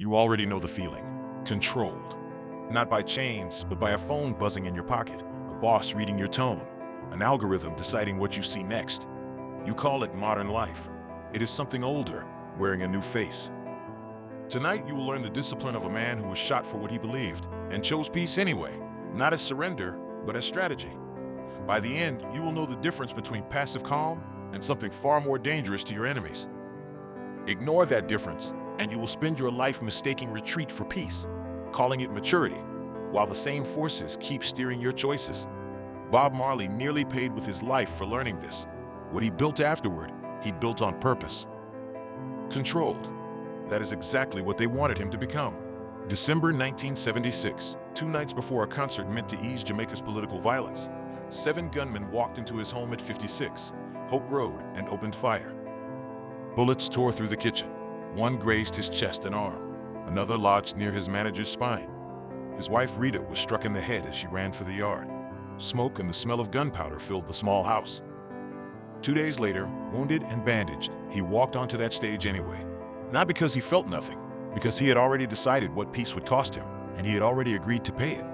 You already know the feeling. Controlled. Not by chains, but by a phone buzzing in your pocket, a boss reading your tone, an algorithm deciding what you see next. You call it modern life. It is something older, wearing a new face. Tonight, you will learn the discipline of a man who was shot for what he believed and chose peace anyway, not as surrender, but as strategy. By the end, you will know the difference between passive calm and something far more dangerous to your enemies. Ignore that difference, and you will spend your life mistaking retreat for peace, calling it maturity, while the same forces keep steering your choices. Bob Marley nearly paid with his life for learning this. What he built afterward, he built on purpose. Controlled. That is exactly what they wanted him to become. December 1976, 2 nights before a concert meant to ease Jamaica's political violence, 7 gunmen walked into his home at 56 Hope Road and opened fire. Bullets tore through the kitchen. One grazed his chest and arm. Another lodged near his manager's spine. His wife Rita was struck in the head as she ran for the yard. Smoke and the smell of gunpowder filled the small house. 2 days later, wounded and bandaged, he walked onto that stage anyway. Not because he felt nothing, because he had already decided what peace would cost him, and he had already agreed to pay it.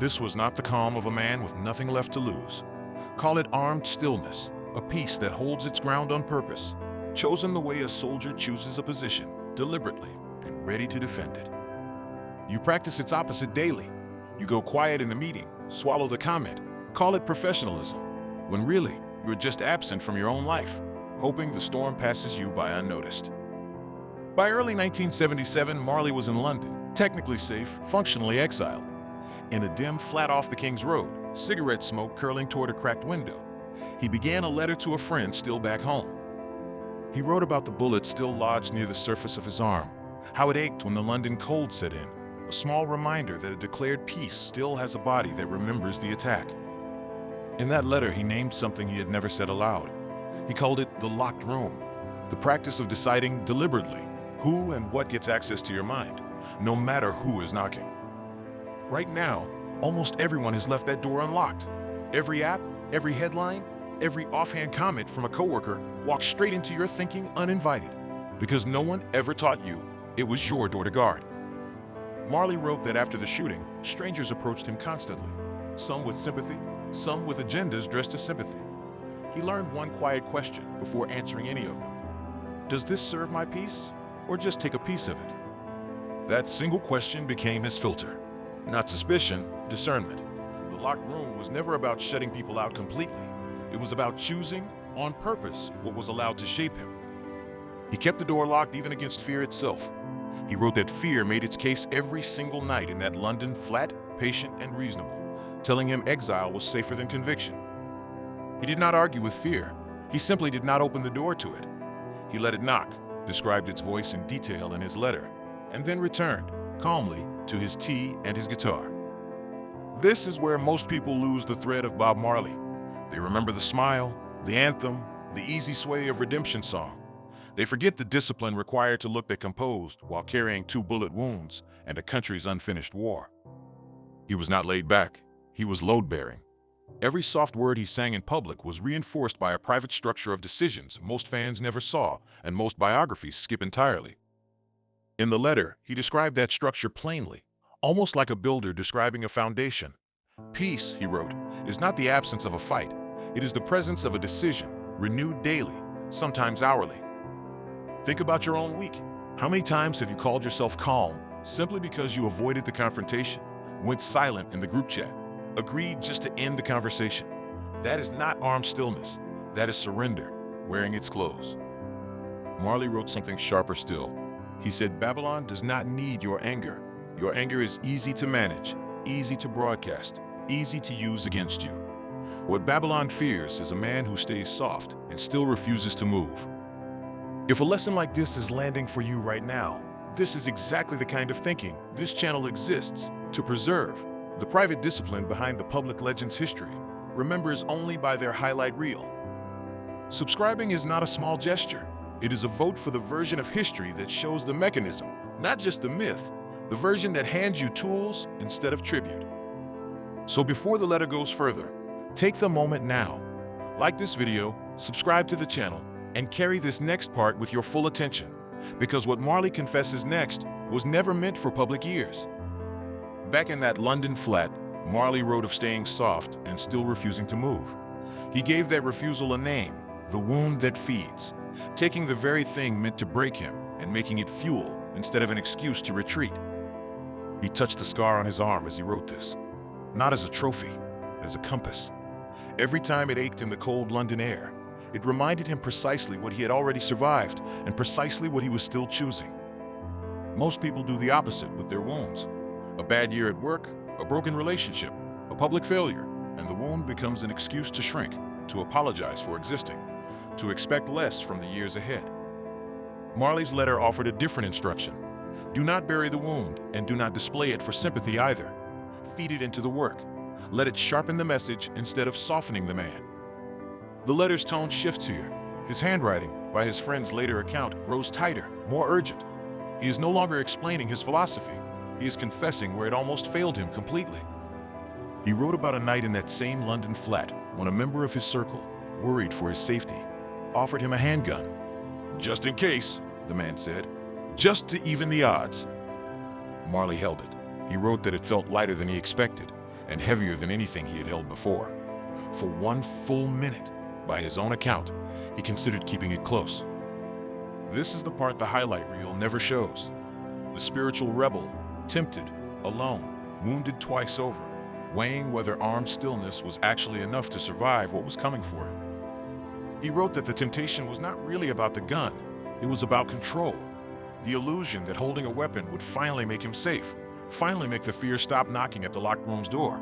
This was not the calm of a man with nothing left to lose. Call it armed stillness, a peace that holds its ground on purpose, chosen the way a soldier chooses a position, deliberately, and ready to defend it. You practice its opposite daily. You go quiet in the meeting, swallow the comment, call it professionalism, when really, you're just absent from your own life, hoping the storm passes you by unnoticed. By early 1977, Marley was in London, technically safe, functionally exiled. In a dim flat off the King's Road, cigarette smoke curling toward a cracked window, he began a letter to a friend still back home. He wrote about the bullet still lodged near the surface of his arm, how it ached when the London cold set in, a small reminder that a declared peace still has a body that remembers the attack. In that letter, he named something he had never said aloud. He called it the locked room, the practice of deciding deliberately who and what gets access to your mind, no matter who is knocking. Right now, almost everyone has left that door unlocked. Every app, every headline, every offhand comment from a coworker walks straight into your thinking uninvited, because no one ever taught you it was your door to guard. Marley wrote that after the shooting, strangers approached him constantly, some with sympathy, some with agendas dressed as sympathy. He learned one quiet question before answering any of them. Does this serve my peace, or just take a piece of it? That single question became his filter. Not suspicion, discernment. The locked room was never about shutting people out completely. It was about choosing, on purpose, what was allowed to shape him. He kept the door locked even against fear itself. He wrote that fear made its case every single night in that London flat, patient, and reasonable, telling him exile was safer than conviction. He did not argue with fear. He simply did not open the door to it. He let it knock, described its voice in detail in his letter, and then returned, calmly, to his tea and his guitar. This is where most people lose the thread of Bob Marley. They remember the smile, the anthem, the easy sway of redemption song. They forget the discipline required to look that composed while carrying 2 bullet wounds and a country's unfinished war. He was not laid back. He was load-bearing. Every soft word he sang in public was reinforced by a private structure of decisions most fans never saw and most biographies skip entirely. In the letter, he described that structure plainly, almost like a builder describing a foundation. Peace, he wrote, is not the absence of a fight. It is the presence of a decision, renewed daily, sometimes hourly. Think about your own week. How many times have you called yourself calm simply because you avoided the confrontation, went silent in the group chat, agreed just to end the conversation? That is not armed stillness. That is surrender, wearing its clothes. Marley wrote something sharper still. He said, Babylon does not need your anger. Your anger is easy to manage, easy to broadcast, easy to use against you. What Babylon fears is a man who stays soft and still refuses to move. If a lesson like this is landing for you right now, this is exactly the kind of thinking this channel exists to preserve. The private discipline behind the public legend's history remembers only by their highlight reel. Subscribing is not a small gesture. It is a vote for the version of history that shows the mechanism, not just the myth, the version that hands you tools instead of tribute. So before the letter goes further, take the moment now. Like this video, subscribe to the channel, and carry this next part with your full attention, because what Marley confesses next was never meant for public ears. Back in that London flat, Marley wrote of staying soft and still refusing to move. He gave that refusal a name, the wound that feeds, taking the very thing meant to break him and making it fuel instead of an excuse to retreat. He touched the scar on his arm as he wrote this, not as a trophy, as a compass. Every time it ached in the cold London air, it reminded him precisely what he had already survived and precisely what he was still choosing. Most people do the opposite with their wounds. A bad year at work, a broken relationship, a public failure, and the wound becomes an excuse to shrink, to apologize for existing, to expect less from the years ahead. Marley's letter offered a different instruction. Do not bury the wound and do not display it for sympathy either. Feed it into the work. Let it sharpen the message instead of softening the man. The letter's tone shifts here. His handwriting, by his friend's later account, grows tighter, more urgent. He is no longer explaining his philosophy. He is confessing where it almost failed him completely. He wrote about a night in that same London flat when a member of his circle, worried for his safety, offered him a handgun. "Just in case," the man said, "just to even the odds." Marley held it. He wrote that it felt lighter than he expected and heavier than anything he had held before. For 1 full minute, by his own account, he considered keeping it close. This is the part the highlight reel never shows. The spiritual rebel, tempted, alone, wounded twice over, weighing whether armed stillness was actually enough to survive what was coming for him. He wrote that the temptation was not really about the gun, it was about control. The illusion that holding a weapon would finally make him safe, finally make the fear stop knocking at the locked room's door.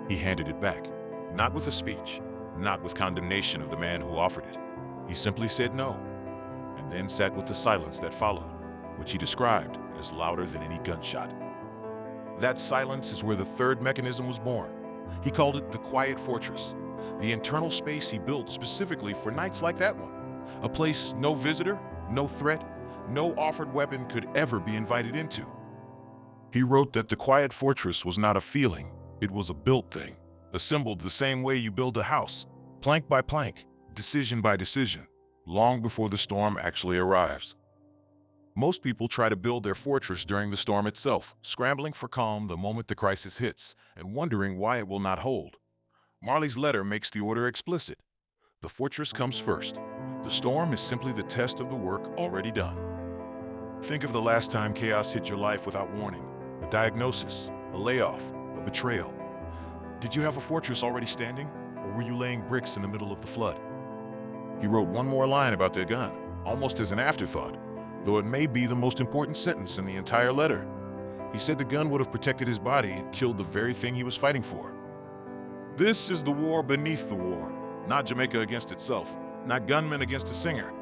He handed it back, not with a speech, not with condemnation of the man who offered it. He simply said no, and then sat with the silence that followed, which he described as louder than any gunshot. That silence is where the third mechanism was born. He called it the quiet fortress, the internal space he built specifically for nights like that one. A place no visitor, no threat, no offered weapon could ever be invited into. He wrote that the quiet fortress was not a feeling, it was a built thing, assembled the same way you build a house, plank by plank, decision by decision, long before the storm actually arrives. Most people try to build their fortress during the storm itself, scrambling for calm the moment the crisis hits and wondering why it will not hold. Marley's letter makes the order explicit. The fortress comes first. The storm is simply the test of the work already done. Think of the last time chaos hit your life without warning. A diagnosis, a layoff, a betrayal. Did you have a fortress already standing, or were you laying bricks in the middle of the flood? He wrote one more line about their gun, almost as an afterthought, though it may be the most important sentence in the entire letter. He said the gun would have protected his body and killed the very thing he was fighting for. This is the war beneath the war, not Jamaica against itself, not gunmen against a singer.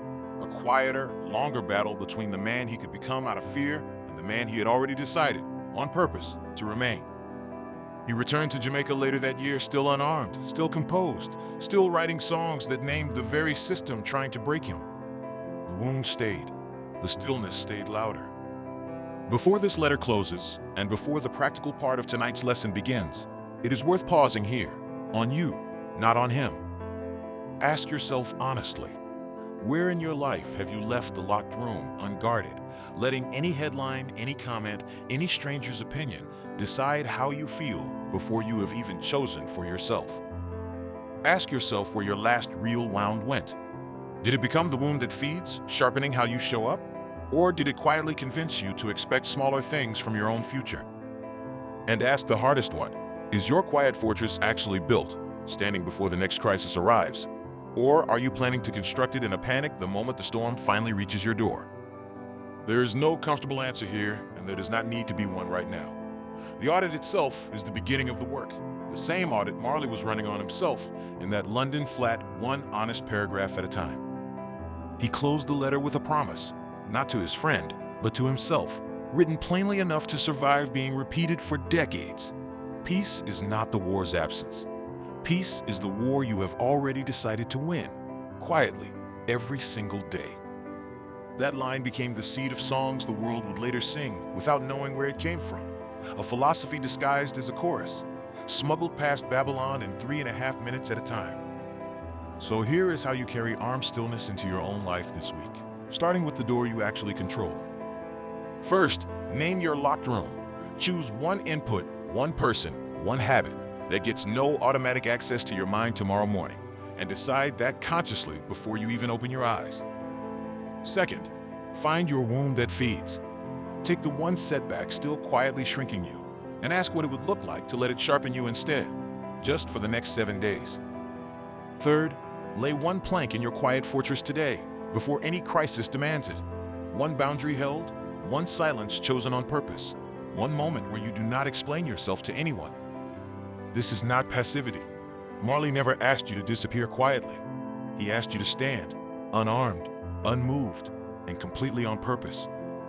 A quieter, longer battle between the man he could become out of fear and the man he had already decided, on purpose, to remain. He returned to Jamaica later that year still unarmed, still composed, still writing songs that named the very system trying to break him. The wound stayed. The stillness stayed louder. Before this letter closes, and before the practical part of tonight's lesson begins, it is worth pausing here, on you, not on him. Ask yourself honestly, where in your life have you left the locked room unguarded, letting any headline, any comment, any stranger's opinion decide how you feel before you have even chosen for yourself? Ask yourself where your last real wound went. Did it become the wound that feeds, sharpening how you show up? Or did it quietly convince you to expect smaller things from your own future? And ask the hardest one, is your quiet fortress actually built, standing before the next crisis arrives? Or are you planning to construct it in a panic the moment the storm finally reaches your door? There is no comfortable answer here, and there does not need to be one right now. The audit itself is the beginning of the work. The same audit Marley was running on himself in that London flat, one honest paragraph at a time. He closed the letter with a promise, not to his friend, but to himself, written plainly enough to survive being repeated for decades. Peace is not the war's absence. Peace is the war you have already decided to win, quietly, every single day. That line became the seed of songs the world would later sing without knowing where it came from. A philosophy disguised as a chorus, smuggled past Babylon in 3.5 minutes at a time. So here is how you carry armed stillness into your own life this week, starting with the door you actually control. First, name your locked room. Choose one input, one person, one habit that gets no automatic access to your mind tomorrow morning, and decide that consciously before you even open your eyes. Second, find your wound that feeds. Take the one setback still quietly shrinking you and ask what it would look like to let it sharpen you instead, just for the next 7 days. Third, lay one plank in your quiet fortress today before any crisis demands it. One boundary held, one silence chosen on purpose, one moment where you do not explain yourself to anyone. This is not passivity. Marley never asked you to disappear quietly. He asked you to stand, unarmed, unmoved, and completely on purpose,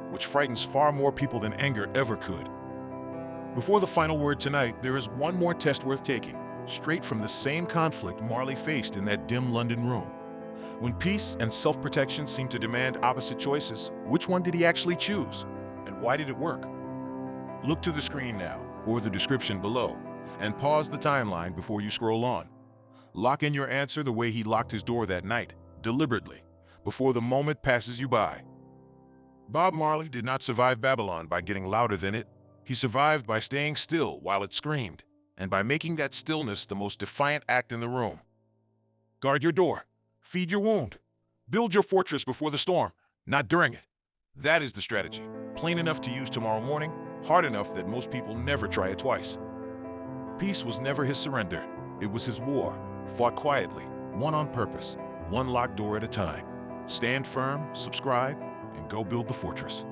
which frightens far more people than anger ever could. Before the final word tonight, there is one more test worth taking, straight from the same conflict Marley faced in that dim London room. When peace and self-protection seemed to demand opposite choices, which one did he actually choose? And why did it work? Look to the screen now, or the description below, and pause the timeline before you scroll on. Lock in your answer the way he locked his door that night, deliberately, before the moment passes you by. Bob Marley did not survive Babylon by getting louder than it. He survived by staying still while it screamed, and by making that stillness the most defiant act in the room. Guard your door. Feed your wound. Build your fortress before the storm, not during it. That is the strategy, plain enough to use tomorrow morning, hard enough that most people never try it twice. Peace was never his surrender. It was his war, fought quietly, one on purpose, one locked door at a time. Stand firm, subscribe, and go build the fortress.